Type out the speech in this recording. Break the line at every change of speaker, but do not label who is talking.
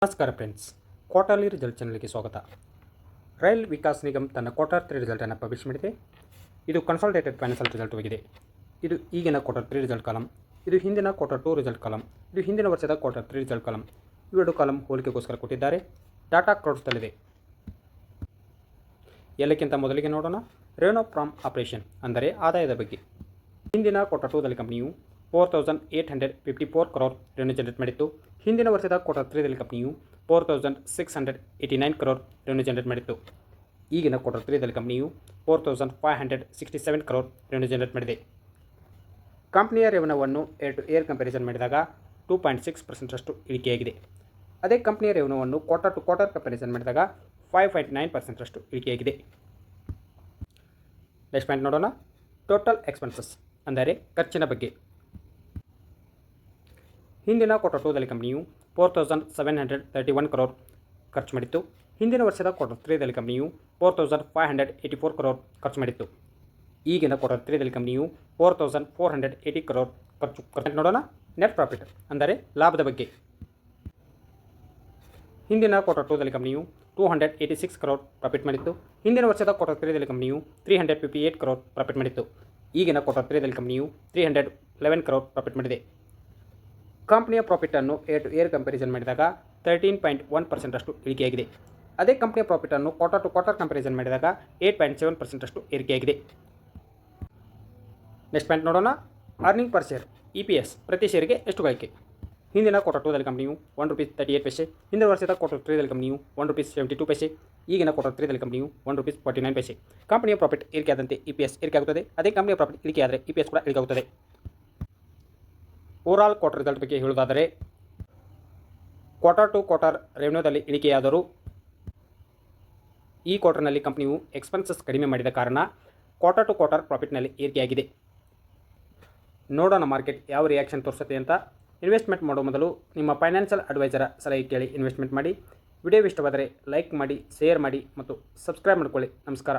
ನಮಸ್ಕಾರ friends, quarterly result ಚಾನಲ್ಗೆ ಸ್ವಾಗತ. ರೈಲ್ ವಿಕಾಸ್ ನಿಗಮ್ ತನ್ನ ಕ್ವಾರ್ಟರ್ 3 ರಿಸಲ್ಟನ್ನು ಪಬ್ಲಿಷ್ ಮಾಡಿದೆ. ಇದು ಕನ್ಸಾಲಿಡೇಟೆಡ್ ಫೈನಾನ್ಷಿಯಲ್ ರಿಸಲ್ಟ್ ಆಗಿದೆ. ಇದು ಈಗಿನ ಕ್ವಾರ್ಟರ್ 3 ರಿಸಲ್ಟ್ ಕಾಲಮ್, ಇದು ಹಿಂದಿನ ಕ್ವಾರ್ಟರ್ 2 ರಿಸಲ್ಟ್ ಕಾಲಮ್, ಇದು ಹಿಂದಿನ ವರ್ಷದ ಕ್ವಾರ್ಟರ್ 3 ರಿಸಲ್ಟ್ ಕಾಲಮ್. ಇವೆರಡು ಕಾಲಮ್ ಹೋಲಿಕೆಗೋಸ್ಕರ ಕೊಟ್ಟಿದ್ದಾರೆ. ಡಾಟಾ ಕ್ರೌಡ್ಸ್ದಲ್ಲಿದೆ. ಎಲ್ಲಕ್ಕಿಂತ ಮೊದಲಿಗೆ ನೋಡೋಣ ರೆವೆನ್ಯೂ ಫ್ರಾಮ್ ಆಪರೇಷನ್, ಅಂದರೆ ಆದಾಯದ ಬಗ್ಗೆ. ಹಿಂದಿನ ಕ್ವಾರ್ಟರ್ 2ದಲ್ಲಿ ಕಂಪನಿಯು 4854 crore ರೆವೆನ್ಯೂ ಜನರೇಟ್ ಮಾಡಿತ್ತು. ಹಿಂದಿನ ವರ್ಷದ ಕ್ವಾರ್ಟರ್ 3ದಲ್ಲಿ ಕಂಪನಿಯು 4689 crore ರೆವೆನ್ಯೂ ಜನರೇಟ್ ಮಾಡಿತ್ತು. ಈಗಿನ ಕ್ವಾರ್ಟರ್ 3ದಲ್ಲಿ ಕಂಪನಿಯು 4567 crore ರೆವೆನ್ಯೂ ಜನರೇಟ್ ಮಾಡಿದೆ. ಕಂಪನಿಯ ರೆವೆನ್ಯೂವನ್ನು ಏರ್ ಟು ಏರ್ ಕಂಪ್ಯಾರಿಸನ್ ಮಾಡಿದಾಗ 2.6% ಇಳಿಕೆಯಾಗಿದೆ. ಅದೇ ಕಂಪನಿಯ ರೆವೆನ್ಯೂವನ್ನು ಕ್ವಾರ್ಟರ್ ಟು ಕ್ವಾರ್ಟರ್ ಕಂಪ್ಯಾರಿಸನ್ ಮಾಡಿದಾಗ 5.9% ಇಳಿಕೆಯಾಗಿದೆ. ನೆಕ್ಸ್ಟ್ ಪಾಯಿಂಟ್ ನೋಡೋಣ, ಟೋಟಲ್ ಎಕ್ಸ್ಪೆನ್ಸಸ್ ಅಂದರೆ ಖರ್ಚಿನ ಬಗ್ಗೆ. ಹಿಂದಿನ ಕ್ವಾರ್ಟರ್ 2ದಲ್ಲಿ ಕಂಪನಿಯು 4731 crore ಖರ್ಚು ಮಾಡಿತ್ತು. ಹಿಂದಿನ ವರ್ಷದ ಕ್ವಾರ್ಟರ್ 3ದಲ್ಲಿ ಕಂಪನಿಯು 4584 crore ಖರ್ಚು ಮಾಡಿತ್ತು. ಈಗಿನ ಕ್ವಾರ್ಟರ್ 3ದಲ್ಲಿ ಕಂಪನಿಯು 4480 crore ಖರ್ಚು ನೋಡೋಣ. ನೆಟ್ ಪ್ರಾಫಿಟ್ ಅಂದರೆ ಲಾಭದ ಬಗ್ಗೆ. ಹಿಂದಿನ ಕ್ವಾರ್ಟರ್ 2ದಲ್ಲಿ ಕಂಪನಿಯು 286 crore ಪ್ರಾಫಿಟ್ ಮಾಡಿತ್ತು. ಹಿಂದಿನ ವರ್ಷದ ಕ್ವಾರ್ಟರ್ 3ದಲ್ಲಿ ಕಂಪನಿಯು 358 crore ಪ್ರಾಫಿಟ್ ಮಾಡಿತ್ತು. ಈಗಿನ ಕ್ವಾರ್ಟರ್ 3ದಲ್ಲಿ ಕಂಪನಿಯು 311 crore ಪ್ರಾಫಿಟ್ ಮಾಡಿದೆ. ಕಂಪನಿಯ ಪ್ರಾಫಿಟನ್ನು ಏರ್ ಟು ಏರ್ ಕಂಪ್ಯಾರಿಸನ್ ಮಾಡಿದಾಗ 13.1% ಇಳಿಕೆಯಾಗಿದೆ. ಅದೇ ಕಂಪನಿಯ ಪ್ರಾಫಿಟನ್ನು ಕ್ವಾರ್ಟರ್ ಟು ಕ್ವಾರ್ಟರ್ ಕಂಪ್ಯಾರಿಸನ್ ಮಾಡಿದಾಗ 8.7% ಏರಿಕೆಯಾಗಿದೆ. ನೆಕ್ಸ್ಟ್ ಪಾಯಿಂಟ್ ನೋಡೋಣ, ಅರ್ನಿಂಗ್ ಪರ್ ಶೇರ್ EPS ಪ್ರತಿ ಶೇರಿಗೆ ಎಷ್ಟು ಗಳಿಕೆ. ಹಿಂದಿನ ಕ್ವಾರ್ಟರ್ 2ದಲ್ಲಿ ಕಂಪನಿಯು ₹1.38, ಹಿಂದಿನ ವರ್ಷದ ಕ್ವಾರ್ಟರ್ 3ದಲ್ಲಿ ಕಂಪನಿಯು ₹1.72, ಈಗಿನ ಕ್ವಾರ್ಟರ್ 3ದಲ್ಲಿ ಕಂಪನಿಯು ₹1.49. ಕಂಪನಿಯ ಪ್ರಾಫಿಟ್ ಏರಿಕೆಯಾದಂತೆ EPS ಏರಿಕೆಯಾಗುತ್ತದೆ. ಅದೇ ಕಂಪನಿಯ ಪ್ರಾಫಿಟ್ ಇಳಿಕೆಯಾದರೆ EPS ಕೂಡ ಇಳಿಕೆಯಾಗುತ್ತದೆ. ಓವರಾಲ್ ಕ್ವಾರ್ಟರ್ ರಿಸಲ್ಟ್ ಬಗ್ಗೆ ಹೇಳುವುದಾದರೆ, ಕ್ವಾರ್ಟರ್ ಟು ಕ್ವಾರ್ಟರ್ ರೆವೆನ್ಯೂದಲ್ಲಿ ಇಳಿಕೆಯಾದರೂ ಈ ಕ್ವಾರ್ಟರ್ನಲ್ಲಿ ಕಂಪನಿಯು ಎಕ್ಸ್ಪೆನ್ಸಸ್ ಕಡಿಮೆ ಮಾಡಿದ ಕಾರಣ ಕ್ವಾರ್ಟರ್ ಟು ಕ್ವಾರ್ಟರ್ ಪ್ರಾಫಿಟ್ನಲ್ಲಿ ಏರಿಕೆಯಾಗಿದೆ. ನೋಡೋಣ ಮಾರ್ಕೆಟ್ ಯಾವ ರಿಯಾಕ್ಷನ್ ತೋರಿಸುತ್ತೆ ಅಂತ. ಇನ್ವೆಸ್ಟ್ಮೆಂಟ್ ಮಾಡೋ ಮೊದಲು ನಿಮ್ಮ ಫೈನಾನ್ಷಿಯಲ್ ಅಡ್ವೈಸರ ಸಲಹೆ ಕೇಳಿ ಇನ್ವೆಸ್ಟ್ಮೆಂಟ್ ಮಾಡಿ. ವಿಡಿಯೋ ಇಷ್ಟವಾದರೆ ಲೈಕ್ ಮಾಡಿ, ಶೇರ್ ಮಾಡಿ ಮತ್ತು ಸಬ್ಸ್ಕ್ರೈಬ್ ಮಾಡಿಕೊಳ್ಳಿ. ನಮಸ್ಕಾರ.